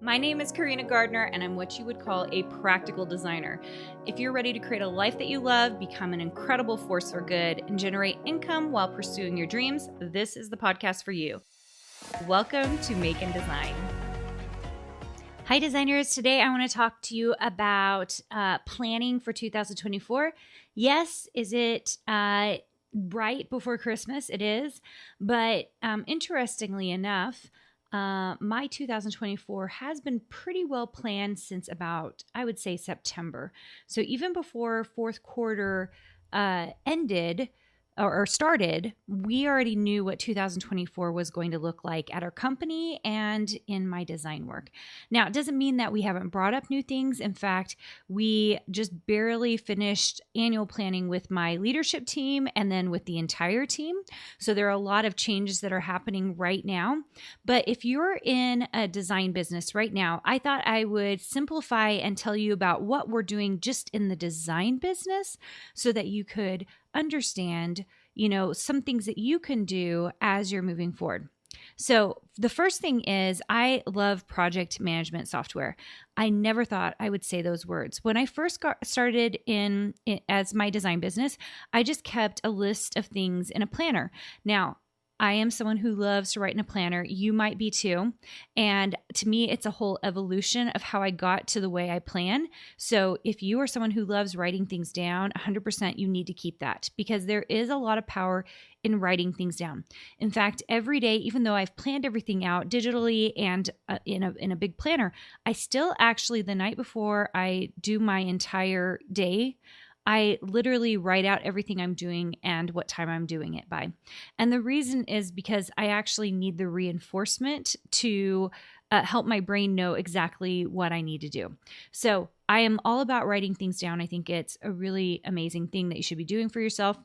My name is Carina Gardner, and I'm what you would call a practical designer. If you're ready to create a life that you love, become an incredible force for good, and generate income while pursuing your dreams, this is the podcast for you. Welcome to Make and Design. Hi, designers. Today I want to talk to you about planning for 2024. Yes, is it right before Christmas? It is. But interestingly enough, my 2024 has been pretty well planned since about, I would say, September. So even before fourth quarter ended or started, we already knew what 2024 was going to look like at our company and in my design work. Now, it doesn't mean that we haven't brought up new things. In fact, we just barely finished annual planning with my leadership team and then with the entire team. So there are a lot of changes that are happening right now. But if you're in a design business right now, I thought I would simplify and tell you about what we're doing just in the design business so that you could understand, some things that you can do as you're moving forward. So the first thing is I love project management software. I never thought I would say those words. When I first got started in as my design business, I just kept a list of things in a planner. Now, I am someone who loves to write in a planner. You might be too. And to me, it's a whole evolution of how I got to the way I plan. So if you are someone who loves writing things down, 100% you need to keep that because there is a lot of power in writing things down. In fact, every day, even though I've planned everything out digitally and in a big planner, I still actually, the night before I do my entire day, I literally write out everything I'm doing and what time I'm doing it by. And the reason is because I actually need the reinforcement to help my brain know exactly what I need to do. So I am all about writing things down. I think it's a really amazing thing that you should be doing for yourself.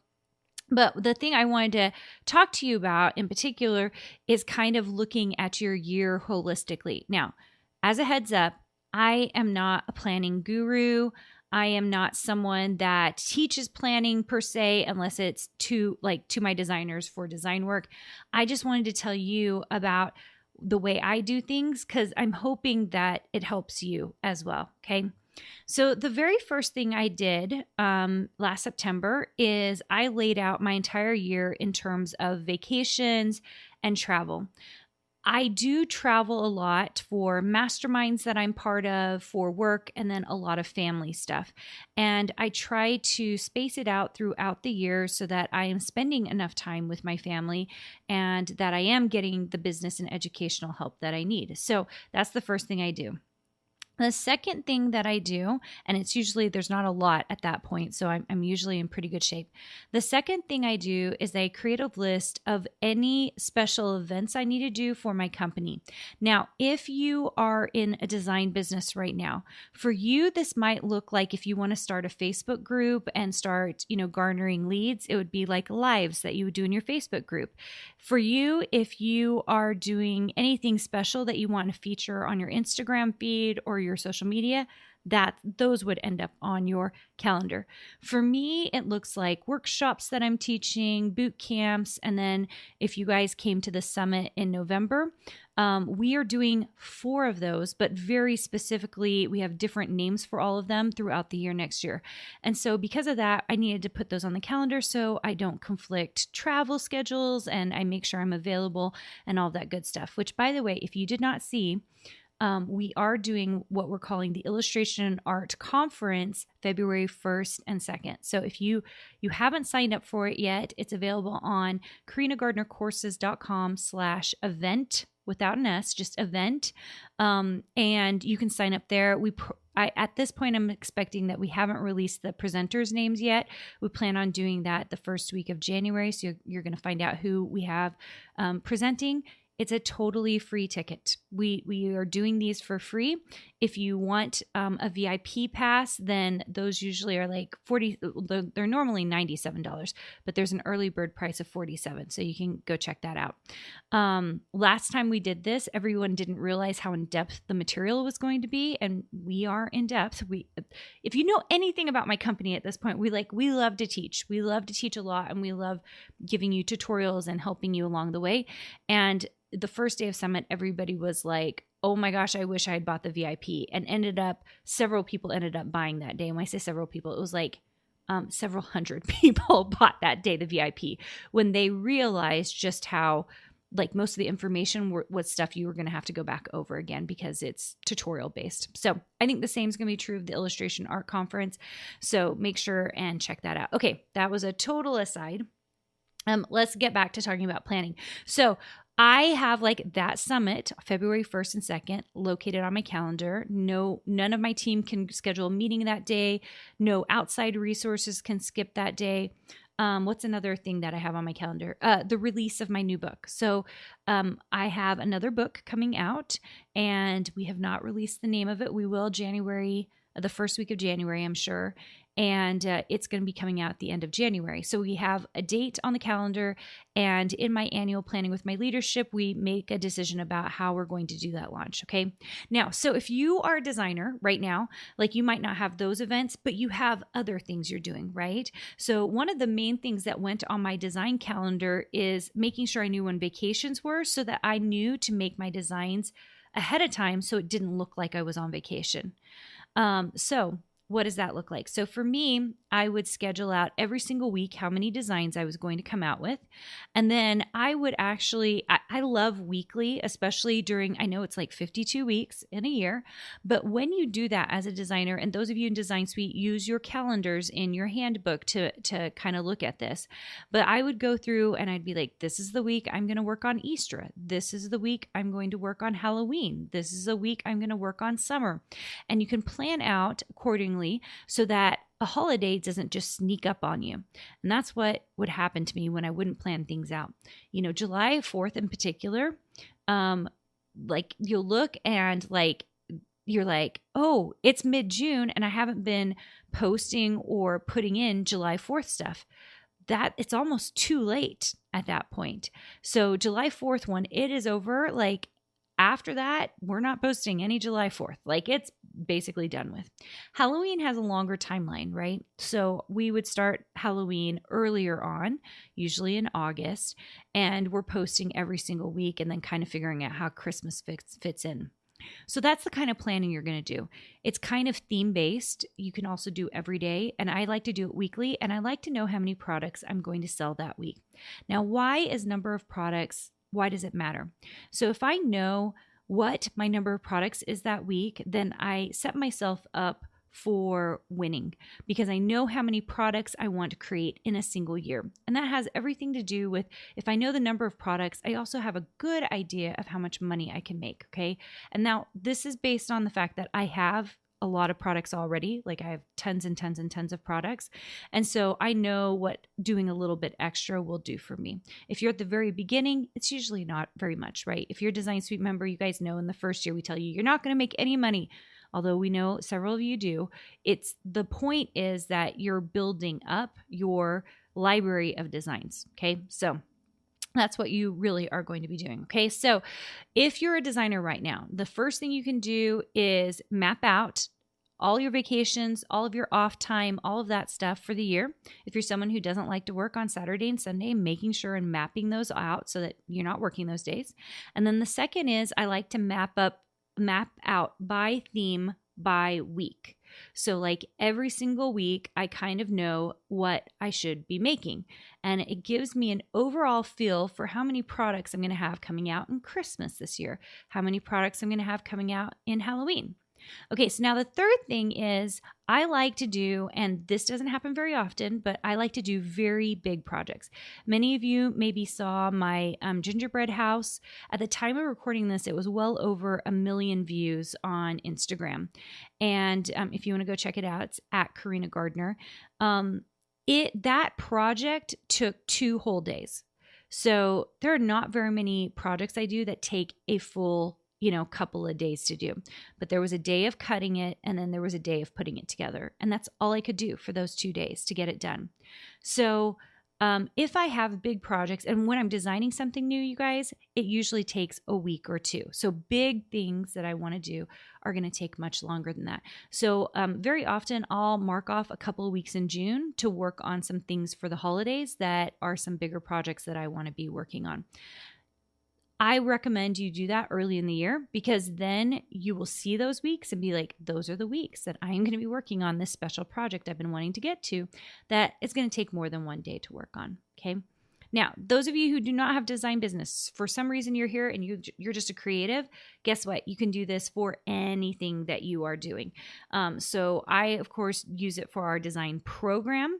But the thing I wanted to talk to you about in particular is kind of looking at your year holistically. Now, as a heads up, I am not a planning guru. I am not someone that teaches planning per se, unless it's to my designers for design work. I just wanted to tell you about the way I do things because I'm hoping that it helps you as well. Okay. So the very first thing I did last September is I laid out my entire year in terms of vacations and travel. I do travel a lot for masterminds that I'm part of, for work, and then a lot of family stuff. And I try to space it out throughout the year so that I am spending enough time with my family and that I am getting the business and educational help that I need. So that's the first thing I do. The second thing that I do, and it's usually there's not a lot at that point, so I'm usually in pretty good shape. The second thing I do is I create a list of any special events I need to do for my company. Now, if you are in a design business right now, for you, this might look like if you want to start a Facebook group and start, garnering leads, it would be like lives that you would do in your Facebook group. For you, if you are doing anything special that you want to feature on your Instagram feed or your social media, that those would end up on your calendar. For me, it looks like workshops that I'm teaching, boot camps, and then if you guys came to the summit in November, we are doing 4 of those, but very specifically, we have different names for all of them throughout the year next year. And so because of that, I needed to put those on the calendar so I don't conflict travel schedules and I make sure I'm available and all that good stuff, which by the way, if you did not see, we are doing what we're calling the Illustration and Art Conference February 1st and 2nd. So if you haven't signed up for it yet, it's available on carinagardnercourses.com/event without an S, just event. And you can sign up there. At this point, I'm expecting that we haven't released the presenters' names yet. We plan on doing that the first week of January. So you're going to find out who we have presenting. It's a totally free ticket. We are doing these for free. If you want a VIP pass, then those usually are like $40. They're normally $97, but there's an early bird price of $47. So you can go check that out. Last time we did this, everyone didn't realize how in depth the material was going to be, and we are in depth. If you know anything about my company at this point, we love to teach. We love to teach a lot, and we love giving you tutorials and helping you along the way. And the first day of summit, everybody was like, oh my gosh, I wish I had bought the VIP, and several people ended up buying that day. And when I say several people, it was like several hundred people bought that day, the VIP, when they realized just how like most of the information was stuff you were going to have to go back over again because it's tutorial based. So I think the same is going to be true of the Illustration Art Conference. So make sure and check that out. Okay, that was a total aside. Let's get back to talking about planning. So I have like that summit, February 1st and 2nd, located on my calendar. None of my team can schedule a meeting that day. No outside resources can skip that day. What's another thing that I have on my calendar? The release of my new book. So I have another book coming out, and we have not released the name of it. We will the first week of January, I'm sure. And it's going to be coming out at the end of January. So we have a date on the calendar, and in my annual planning with my leadership, we make a decision about how we're going to do that launch. Okay. Now, so if you are a designer right now, like you might not have those events, but you have other things you're doing, right? So one of the main things that went on my design calendar is making sure I knew when vacations were so that I knew to make my designs ahead of time so it didn't look like I was on vacation. So what does that look like? So for me, I would schedule out every single week how many designs I was going to come out with. And then I would I love weekly, especially I know it's like 52 weeks in a year, but when you do that as a designer, and those of you in Design Suite, use your calendars in your handbook to kind of look at this. But I would go through and I'd be like, this is the week I'm going to work on Easter. This is the week I'm going to work on Halloween. This is the week I'm going to work on summer. And you can plan out accordingly so that a holiday doesn't just sneak up on you. And that's what would happen to me when I wouldn't plan things out. July 4th in particular, like you'll look and like, you're like, oh, it's mid-June and I haven't been posting or putting in July 4th stuff. That it's almost too late at that point. So July 4th, when it is over, like after that, we're not posting any July 4th. Like it's basically done with. Halloween has a longer timeline, right? So we would start Halloween earlier on, usually in August, and we're posting every single week and then kind of figuring out how Christmas fits in. So that's the kind of planning you're going to do. It's kind of theme-based. You can also do every day, and I like to do it weekly, and I like to know how many products I'm going to sell that week. Now, why does it matter? So if I know what my number of products is that week, then I set myself up for winning because I know how many products I want to create in a single year. And that has everything to do with, if I know the number of products, I also have a good idea of how much money I can make. Okay. And now this is based on the fact that I have a lot of products already. Like I have tons and tons and tons of products. And so I know what doing a little bit extra will do for me. If you're at the very beginning, it's usually not very much, right? If you're a Design Suite member, you guys know in the first year we tell you you're not going to make any money. Although we know several of you do. The point is that you're building up your library of designs. Okay. So that's what you really are going to be doing. Okay. So if you're a designer right now, the first thing you can do is map out all your vacations, all of your off time, all of that stuff for the year. If you're someone who doesn't like to work on Saturday and Sunday, making sure and mapping those out so that you're not working those days. And then the second is I like to map out by theme by week. So like every single week, I kind of know what I should be making. And it gives me an overall feel for how many products I'm going to have coming out in Christmas this year, how many products I'm going to have coming out in Halloween. Okay, so now the third thing is I like to do, and this doesn't happen very often, but I like to do very big projects. Many of you maybe saw my gingerbread house. At the time of recording this, it was well over 1 million views on Instagram. And if you want to go check it out, it's at Carina Gardner. That project took 2 whole days. So there are not very many projects I do that take a full couple of days to do. But there was a day of cutting it, and then there was a day of putting it together. And that's all I could do for those 2 days to get it done. So if I have big projects, and when I'm designing something new, you guys, it usually takes a week or 2. So big things that I want to do are going to take much longer than that. So very often I'll mark off a couple of weeks in June to work on some things for the holidays that are some bigger projects that I want to be working on. I recommend you do that early in the year, because then you will see those weeks and be like, those are the weeks that I'm going to be working on this special project I've been wanting to get to that is going to take more than one day to work on. Okay. Now, those of you who do not have design business, for some reason you're here and you're just a creative, guess what? You can do this for anything that you are doing. So I, of course, use it for our design program.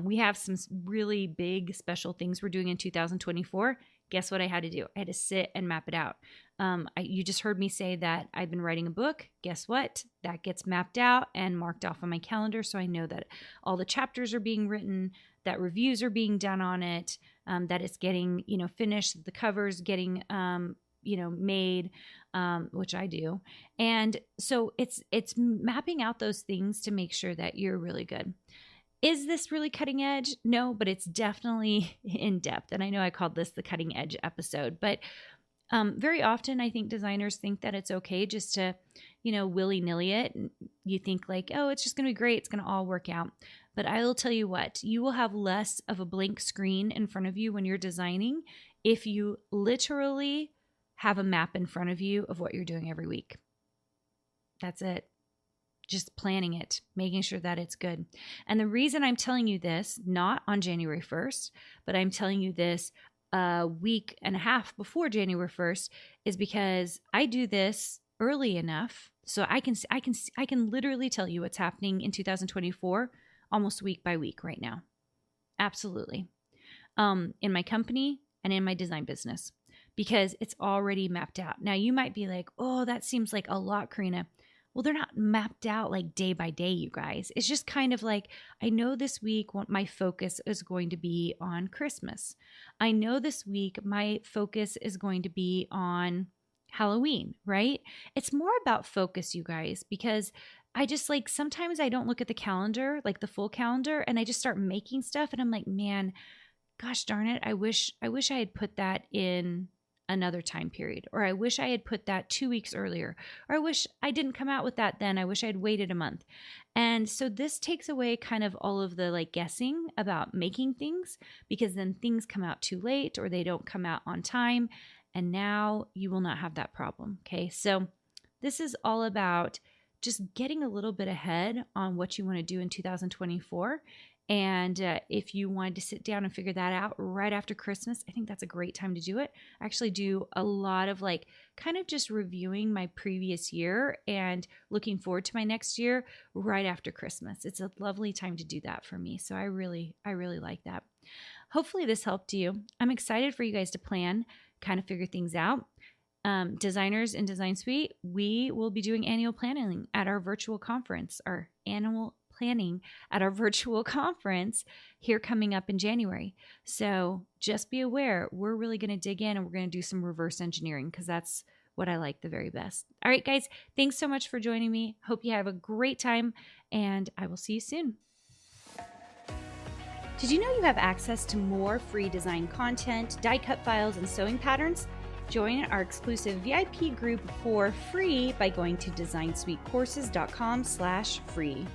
We have some really big special things we're doing in 2024. Guess what I had to do? I had to sit and map it out. You just heard me say that I've been writing a book. Guess what? That gets mapped out and marked off on my calendar, so I know that all the chapters are being written, that reviews are being done on it, that it's getting, finished, the cover's getting, made, which I do. And so it's mapping out those things to make sure that you're really good. Is this really cutting edge? No, but it's definitely in depth. And I know I called this the cutting edge episode, but very often I think designers think that it's okay just to, willy-nilly it. You think like, oh, it's just going to be great. It's going to all work out. But I will tell you what, you will have less of a blank screen in front of you when you're designing if you literally have a map in front of you of what you're doing every week. That's it. Just planning it, making sure that it's good. And the reason I'm telling you this, not on January 1st, but I'm telling you this a week and a half before January 1st, is because I do this early enough so I can literally tell you what's happening in 2024 almost week by week right now. Absolutely. In my company and in my design business, because it's already mapped out. Now you might be like, oh, that seems like a lot, Carina. Well, they're not mapped out like day by day, you guys. It's just kind of like, I know this week what my focus is going to be on Christmas. I know this week my focus is going to be on Halloween, right? It's more about focus, you guys, because I just like, sometimes I don't look at the calendar, like the full calendar, and I just start making stuff and I'm like, man, gosh darn it. I wish I had put that in another time period, or I wish I had put that 2 weeks earlier, or I wish I didn't come out with that then. I wish I'd waited a month. And so this takes away kind of all of the like guessing about making things, because then things come out too late or they don't come out on time. And now you will not have that problem. Okay. So this is all about just getting a little bit ahead on what you want to do in 2024. And if you wanted to sit down and figure that out right after Christmas, I think that's a great time to do it. I actually do a lot of like kind of just reviewing my previous year and looking forward to my next year right after Christmas. It's a lovely time to do that for me. So I really like that. Hopefully this helped you. I'm excited for you guys to plan, kind of figure things out. Designers in Design Suite, we will be doing annual planning at our virtual conference, here coming up in January. So just be aware, we're really going to dig in and we're going to do some reverse engineering, because that's what I like the very best. All right, guys, thanks so much for joining me. Hope you have a great time, and I will see you soon. Did you know you have access to more free design content, die cut files, and sewing patterns? Join our exclusive VIP group for free by going to designsuitecourses.com/free.